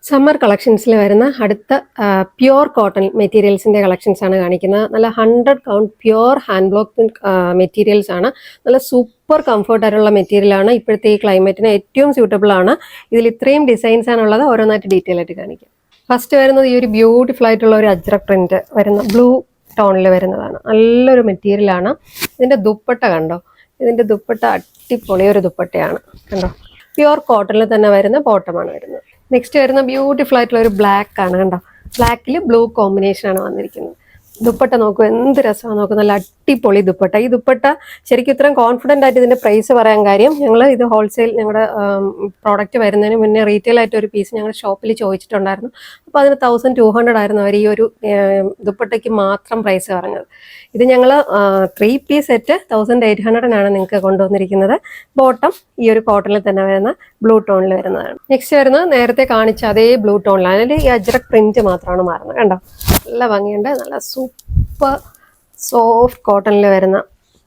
Summer കളക്ഷൻസിൽ വരുന്ന അടുത്ത pure cotton മെറ്റീരിയൽസിൻ്റെ കളക്ഷൻസാണ് കാണിക്കുന്നത്. നല്ല 100 count pure hand block materials ആണ്. നല്ല സൂപ്പർ കംഫർട്ടായിട്ടുള്ള മെറ്റീരിയലാണ്. ഇപ്പോഴത്തെ ഈ ക്ലൈമറ്റിന് ഏറ്റവും സ്യൂട്ടബിൾ ആണ്. ഇതിൽ ഇത്രയും ഡിസൈൻസ് ആണുള്ളത്. ഓരോന്നായിട്ട് ഡീറ്റെയിൽ ആയിട്ട് കാണിക്കാം. ഫസ്റ്റ് വരുന്നത് ഈ ഒരു ബ്യൂട്ടിഫുൾ ആയിട്ടുള്ള ഒരു അജ്രക് പ്രിന്റ് വരുന്ന ബ്ലൂ ടോണിൽ വരുന്നതാണ്. നല്ലൊരു മെറ്റീരിയലാണ്. ഇതിൻ്റെ ദുപ്പട്ട കണ്ടോ? ഇതിൻ്റെ ദുപ്പട്ട അടിപൊളി ഒരു ദുപ്പട്ടയാണ് കണ്ടോ. പ്യുവർ കോട്ടണിൽ തന്നെ വരുന്ന ബോട്ടമാണ് വരുന്നത്. നെക്സ്റ്റ് വരുന്ന ബ്യൂട്ടിഫുൾ ആയിട്ടുള്ള ഒരു ബ്ലാക്ക് ആണ് കണ്ടോ. ബ്ലാക്കിൽ ബ്ലൂ കോമ്പിനേഷൻ ആണ് വന്നിരിക്കുന്നത്. ദുപ്പട്ട നോക്കൂ, എന്ത് രസമാണ് നോക്കൂ. നല്ല അടിപൊളി ദുപ്പട്ട. ഈ ദുപ്പട്ട ശരിക്കും ഇത്രയും കോൺഫിഡൻ്റ് ആയിട്ട് ഇതിൻ്റെ പ്രൈസ് പറയാൻ കാര്യം, ഞങ്ങൾ ഇത് ഹോൾസെയിൽ ഞങ്ങളുടെ പ്രോഡക്റ്റ് വരുന്നതിന് മുന്നേ റീറ്റെയിൽ ആയിട്ട് ഒരു പീസ് ഞങ്ങൾ ഷോപ്പിൽ ചോദിച്ചിട്ടുണ്ടായിരുന്നു. അപ്പോൾ അതിന് 1200 ആയിരുന്നു അവർ ഈ ഒരു ദുപ്പട്ടയ്ക്ക് മാത്രം പ്രൈസ് പറഞ്ഞത്. ഇത് ഞങ്ങൾ 3 പീസ് സെറ്റ് 1800 നിങ്ങൾക്ക് കൊണ്ടുവന്നിരിക്കുന്നത്. ബോട്ടം ഈ ഒരു കോട്ടണിൽ തന്നെ വരുന്ന ബ്ലൂ ടോണിൽ വരുന്നതാണ്. നെക്സ്റ്റ് വരുന്നത് നേരത്തെ കാണിച്ച അതേ ബ്ലൂ ടോണിലാണ്. അതിൽ ഈ അജ്രക് പ്രിന്റ് മാത്രമാണ് മാറുന്നത് കണ്ടോ. നല്ല ഭംഗിയുണ്ട്. നല്ല സൂപ്പർ സോഫ്റ്റ് കോട്ടണിൽ വരുന്ന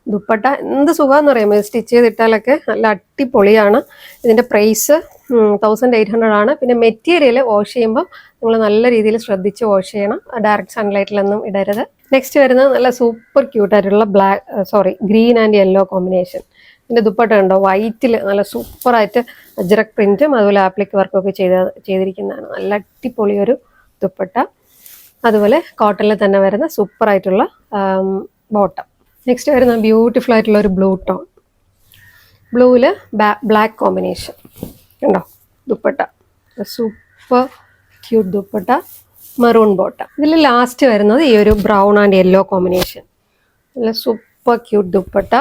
ദുപ്പട്ട. എന്ത് സുഖമെന്ന് പറയുമ്പോൾ സ്റ്റിച്ച് ചെയ്തിട്ടാലൊക്കെ നല്ല അടിപൊളിയാണ്. ഇതിൻ്റെ പ്രൈസ് 1800 ആണ്. പിന്നെ മെറ്റീരിയൽ വാഷ് ചെയ്യുമ്പോൾ നിങ്ങൾ നല്ല രീതിയിൽ ശ്രദ്ധിച്ച് വാഷ് ചെയ്യണം. ഡയറക്റ്റ് സൺലൈറ്റിലൊന്നും ഇടരുത്. നെക്സ്റ്റ് വരുന്നത് നല്ല സൂപ്പർ ക്യൂട്ടായിട്ടുള്ള ഗ്രീൻ ആൻഡ് യെല്ലോ കോമ്പിനേഷൻ. ഇതിൻ്റെ ദുപ്പട്ട ഉണ്ടോ, വൈറ്റിൽ നല്ല സൂപ്പറായിട്ട് അജ്രക് പ്രിന്റും അതുപോലെ ആപ്ലിക് വർക്കൊക്കെ ചെയ്തിരിക്കുന്നതാണ്. നല്ല അടിപൊളി ഒരു ദുപ്പട്ട. അതുപോലെ കോട്ടണിൽ തന്നെ വരുന്ന സൂപ്പറായിട്ടുള്ള ബോട്ടം. നെക്സ്റ്റ് വരുന്ന ബ്യൂട്ടിഫുൾ ആയിട്ടുള്ള ഒരു ബ്ലൂ ടോൺ. ബ്ലൂവിൽ ബ്ലാക്ക് കോമ്പിനേഷൻ ഉണ്ടോ dupatta. Super cute dupatta, maroon bottom. ഇതിൽ ലാസ്റ്റ് വരുന്നത് ഈ ഒരു ബ്രൗൺ ആൻഡ് യെല്ലോ കോമ്പിനേഷൻ. നല്ല സൂപ്പർ ക്യൂട്ട് ദുപ്പട്ട.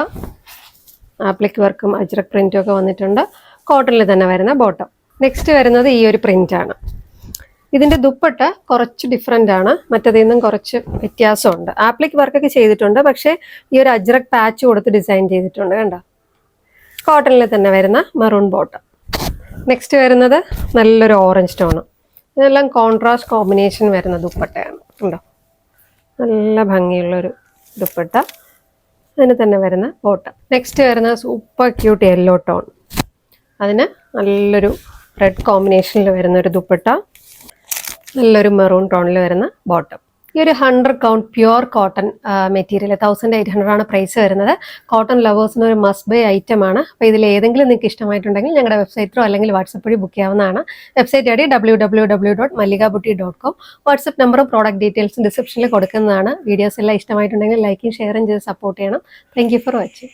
ആപ്ലിക് വർക്കും അജ്രക് പ്രിന്റും ഒക്കെ വന്നിട്ടുണ്ട്. കോട്ടണിൽ തന്നെ വരുന്ന ബോട്ടം. നെക്സ്റ്റ് വരുന്നത് ഈ ഒരു പ്രിന്റാണ്. ഇതിൻ്റെ ദുപ്പട്ട കുറച്ച് ഡിഫറെൻ്റ് ആണ്, മറ്റതിൽ നിന്നും കുറച്ച് വ്യത്യാസമുണ്ട്. ആപ്ലിക് വർക്കൊക്കെ ചെയ്തിട്ടുണ്ട്, പക്ഷേ ഈ ഒരു അജ്രക് പാച്ച് കൊടുത്ത് ഡിസൈൻ ചെയ്തിട്ടുണ്ട് കണ്ടോ. കോട്ടണിൽ തന്നെ വരുന്ന മെറൂൺ ബോട്ടം. നെക്സ്റ്റ് വരുന്നത് നല്ലൊരു ഓറഞ്ച് ടോണ്. ഇതെല്ലാം കോൺട്രാസ്റ്റ് കോമ്പിനേഷൻ വരുന്ന ദുപ്പട്ടയാണ് കണ്ടോ. നല്ല ഭംഗിയുള്ളൊരു ദുപ്പട്ട. അതിന് തന്നെ വരുന്ന ബോട്ടം. നെക്സ്റ്റ് വരുന്ന സൂപ്പർ ക്യൂട്ട് യെല്ലോ ടോൺ. അതിന് നല്ലൊരു റെഡ് കോമ്പിനേഷനിൽ വരുന്നൊരു ദുപ്പട്ട. നല്ലൊരു മെറൂൺ ടോണിൽ വരുന്ന ബോട്ടം. ഈ ഒരു 100 കൗണ്ട് പ്യുവർ കോട്ടൺ മെറ്റീരിയൽ 1800 ആണ് പ്രൈസ് വരുന്നത്. കോട്ടൺ ലവേഴ്സിന് ഒരു മസ്റ്റ് ബൈ ഐറ്റം ആണ്. അപ്പോൾ ഇതിൽ ഏതെങ്കിലും നിങ്ങൾക്ക് ഇഷ്ടമായിട്ടുണ്ടെങ്കിൽ ഞങ്ങളുടെ വെബ്സൈറ്റിലോ അല്ലെങ്കിൽ വാട്സപ്പ് വഴി ബുക്ക് ചെയ്യാവുന്നതാണ്. Website I D www.malligaboutique.com. WhatsApp നമ്പറും പ്രോഡക്റ്റ് ഡീറ്റെയിൽസും ഡിസ്ക്രിപ്ഷനിൽ കൊടുക്കുന്നതാണ്. വീഡിയോസ് എല്ലാം ഇഷ്ടമായിട്ടുണ്ടെങ്കിൽ ലൈക്കും ഷെയറും ചെയ്ത് സപ്പോർട്ട് ചെയ്യണം. Thank you for watching.